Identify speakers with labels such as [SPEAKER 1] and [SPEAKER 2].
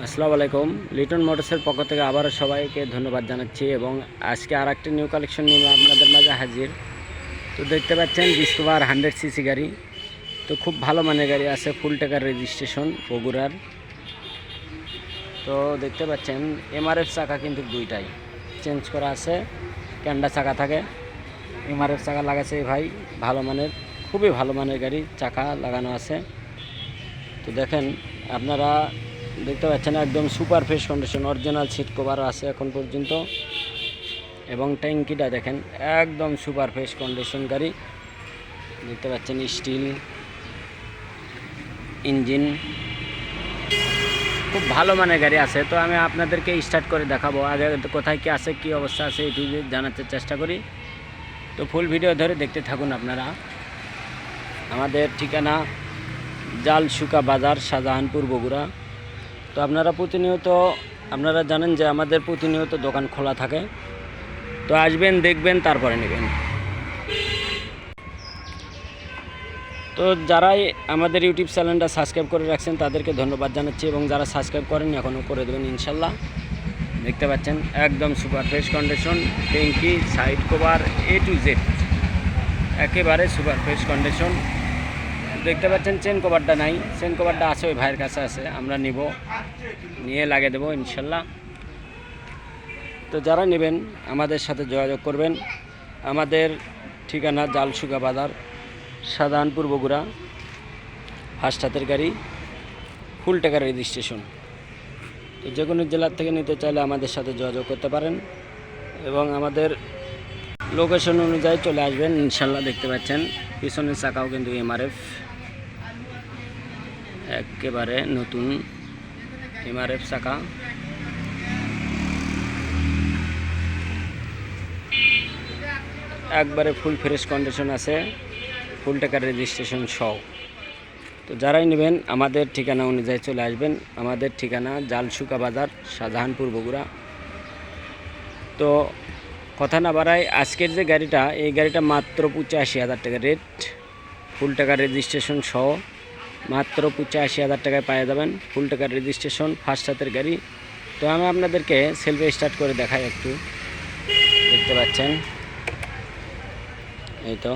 [SPEAKER 1] আসসালামু আলাইকুম। লিটন মোটরসের পক্ষ থেকে আবারও সবাইকে ধন্যবাদ জানাচ্ছি এবং আজকে আর একটি নিউ কালেকশন নিয়ে আপনাদের মাঝে হাজির। তো দেখতে পাচ্ছেন ডিসকভার 100 সিসি গাড়ি। তো খুব ভালো মানের গাড়ি আছে, ফুল টাকার রেজিস্ট্রেশন বগুড়ার। তো দেখতে পাচ্ছেন এমআরএফ চাকা কিন্তু দুইটাই চেঞ্জ করা আছে, ক্যান্ডা চাকা থাকে। এমআরএফ চাকা লাগাচ্ছে ভাই, ভালো মানের, খুবই ভালো মানের গাড়ি, চাকা লাগানো আছে। তো দেখেন আপনারা দেখতে পাচ্ছেন একদম super fresh condition, original seat cover আছে এখন পর্যন্ত এবং ট্যাঙ্কিটা দেখেন একদম সুপার ফ্রেশ কন্ডিশন গাড়ি। দেখতে পাচ্ছেন স্টিল ইঞ্জিন, খুব ভালো মানের গাড়ি আছে। তো আমি আপনাদেরকে স্টার্ট করে দেখাবো, আগে কোথায় কি আছে, কি অবস্থা আছে এটু জানাতে চেষ্টা করি। তো ফুল ভিডিও ধরে দেখতে থাকুন আপনারা। আমাদের ঠিকানা জালশুকা বাজার, শাহজাহানপুর, বগুড়া। তো আপনারা জানেন যে আমাদের প্রতিনিয়ত দোকান খোলা থাকে। তো আসবেন, দেখবেন, তারপরে নেবেন। তো যারাই আমাদের ইউটিউব চ্যানেলটা সাবস্ক্রাইব করে রাখছেন তাদেরকে ধন্যবাদ জানাচ্ছি এবং যারা সাবস্ক্রাইব করেন এখনও করে দেবেন ইনশাল্লাহ। দেখতে পাচ্ছেন একদম সুপার ফ্রেশ কন্ডিশন, ট্যাঙ্কি, side cover, A to Z একেবারে সুপার ফ্রেশ কন্ডিশন। দেখতে পাচ্ছেন চেন কভারটা নাই, চেন কভারটা আছে ওই ভাইয়ের কাছে আছে, আমরা নিয়ে লাগিয়ে দেবো ইনশাল্লাহ। তো যারা নেবেন আমাদের সাথে যোগাযোগ করবেন। আমাদের ঠিকানা জালশুকা বাজার, শাহজাহানপুর, বগুড়া। ফার্স্ট হাতের গাড়ি, ফুল টাকার রেজিস্ট্রেশন। তো যে কোনো জেলার থেকে নিতে চাইলে আমাদের সাথে যোগাযোগ করতে পারেন এবং আমাদের লোকেশন অনুযায়ী চলে আসবেন ইনশাল্লাহ। দেখতে পাচ্ছেন পিছনের চাকাও কিন্তু এমআরএফ, একেবারে নতুন এমআরএফ চাকা। একবারে ফুল ফ্রেশ কন্ডিশন আছে, ফুল টাকার রেজিস্ট্রেশন সহ। তো যারাই নেবেন আমাদের ঠিকানা অনুযায়ী চলে আসবেন। আমাদের ঠিকানা জালশুকা বাজার, শাহজাহানপুর, বগুড়া। তো কথা না বাড়াই, আজকের যে গাড়িটা, এই গাড়িটা মাত্র 85,000 টাকা রেট, ফুল টাকার রেজিস্ট্রেশন সহ মাত্র 85,000 টাকায় পেয়ে যাবেন। ফুল টাকার রেজিস্ট্রেশন, ফার্স্ট হাতের গাড়ি। তো আমি আপনাদেরকে সেলফে স্টার্ট করে দেখাই একটু। দেখতে পাচ্ছেন এই তো